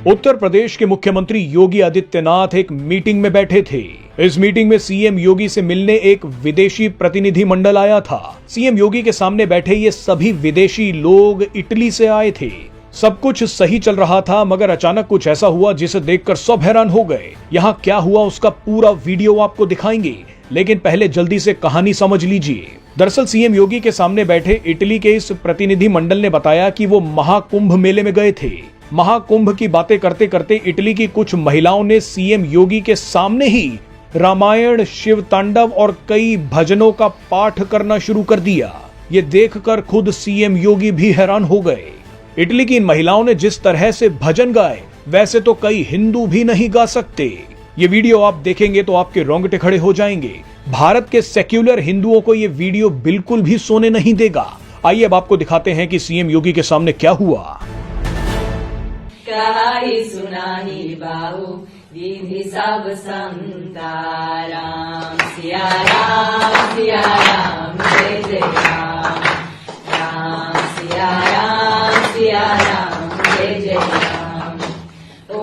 उत्तर प्रदेश के मुख्यमंत्री योगी आदित्यनाथ एक मीटिंग में बैठे थे। इस मीटिंग में सीएम योगी से मिलने एक विदेशी प्रतिनिधि मंडल आया था। सीएम योगी के सामने बैठे ये सभी विदेशी लोग इटली से आए थे। सब कुछ सही चल रहा था, मगर अचानक कुछ ऐसा हुआ जिसे देखकर सब हैरान हो गए। यहाँ क्या हुआ उसका पूरा वीडियो आपको दिखाएंगे, लेकिन पहले जल्दी से कहानी समझ लीजिए। दरअसल सीएम योगी के सामने बैठे इटली के इस प्रतिनिधि मंडल ने बताया कि वो महाकुंभ मेले में गए थे। महाकुंभ की बातें करते करते इटली की कुछ महिलाओं ने सीएम योगी के सामने ही रामायण, शिव तांडव और कई भजनों का पाठ करना शुरू कर दिया। ये देखकर खुद सीएम योगी भी हैरान हो गए। इटली की इन महिलाओं ने जिस तरह से भजन गाए, वैसे तो कई हिंदू भी नहीं गा सकते। ये वीडियो आप देखेंगे तो आपके रोंगटे खड़े हो जाएंगे। भारत के सेक्युलर हिंदुओं को ये वीडियो बिल्कुल भी सोने नहीं देगा। आइए अब आपको दिखाते हैं कि सीएम योगी के सामने क्या हुआ। कहाई सुनाही बाहु विधि सब संता, राम सिया राम जय जय राम, राम सिया राम जय जय राम। ओ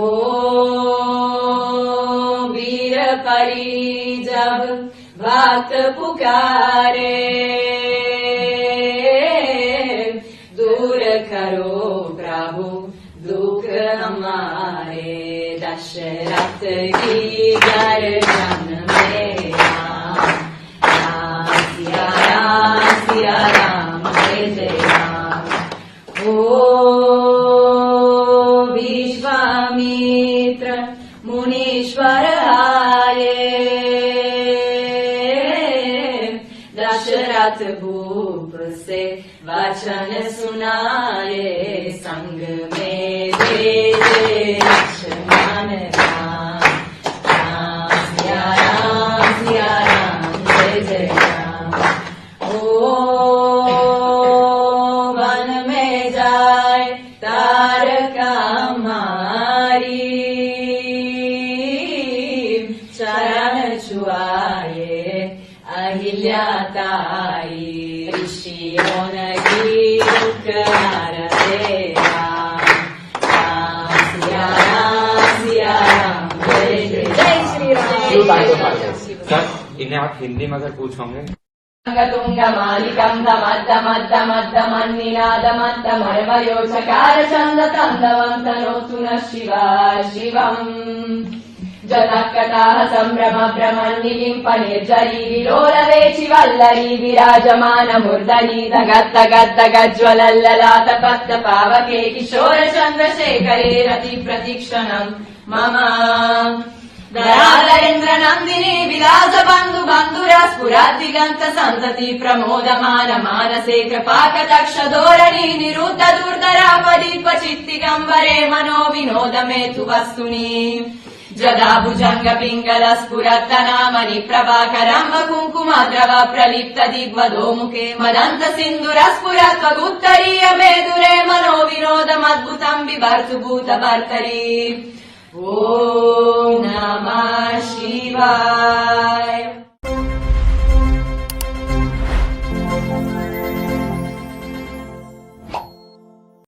वीर परी जब बात पुकारे, दूर करो प्रभु दुख हमारे, दशरथ की गर्दन में राम सिया राम जय जय राम। ओ विश्वामित्र मुनीश्वर आए, दशरथ भूप से वचन सुनाए, संग में दे लक्ष्मण राम, राम सिया राम जय जय राम। ओ वन में जाए तारका मारी, चरण छुआए अहिल्या ताई, ऋषियों की दुख हरते राम, राम सिया राम जय जय श्री राम। सर इन्हें आप हिंदी में अगर पूछोगे। तुंग मालिकं दमद्दमद्दमद्दमन्निनादमद्दमर्मयो चकार चंद तंदवन्तनोतु नः शिवा शिवम्। जतकटाः सम्भ्रम भ्रमन्निलिम्पनिर्झरी विलोलवेचि वल्लरी, विराजमान मूर्धनि धगद्धगद्धगज्ज्वलल्ललाट पद्मपावके, किशोर चन्द्रशेखरे रति प्रतीक्षणम् मम। दयाधरेन्द्र नन्दिनी विलास बन्धु बन्धुरा, स्फुरद्दिगन्त सन्तति प्रमोदमान मानसे, कृपाकटाक्ष धोरणी निरुद्ध दुर्धरापदीप चित्तिगम्बरे, मनो विनोद मेतु वस्तुनि। जदा भुजंग पिंगल स्फुरत्तनामनि प्रभाकरं कुङ्कुमद्रव प्रलिप्त दिग्वधो मुखे, मदन्त सिन्धुर स्फुरत्वगुत्तरीय मेदुरे, मनो विनोदमद्भुतं बिभर्तु भूतभर्तरि। ॐ नमः शिवाय।